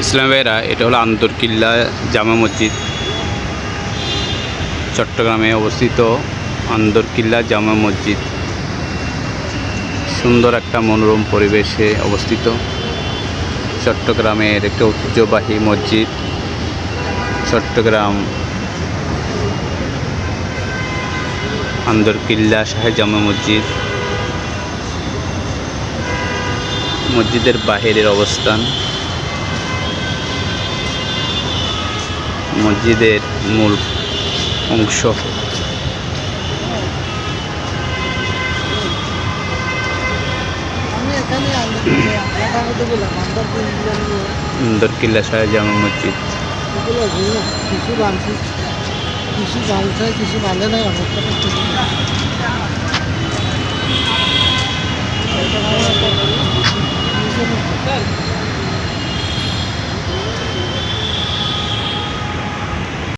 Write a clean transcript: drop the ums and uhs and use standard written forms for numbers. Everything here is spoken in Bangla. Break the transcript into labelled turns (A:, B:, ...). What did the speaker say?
A: ইসলাম ভাইরা, এটা হলো আন্দরকিল্লা জামা মসজিদ, চট্টগ্রামে অবস্থিত আন্দরকিল্লা জামা মসজিদ। সুন্দর একটা মনোরম পরিবেশে অবস্থিত চট্টগ্রামের একটা ঐতিহ্যবাহী মসজিদ। চট্টগ্রাম আন্দরকিল্লা শাহে জামা মসজিদ। মসজিদের বাহিরের অবস্থান, মসজিদের মূল অংশ। আন্দরকিল্লা শাহে জামা মসজিদ।
B: কিছু বাঁধছে, কিছু বাঁধে নাই, অনেকটা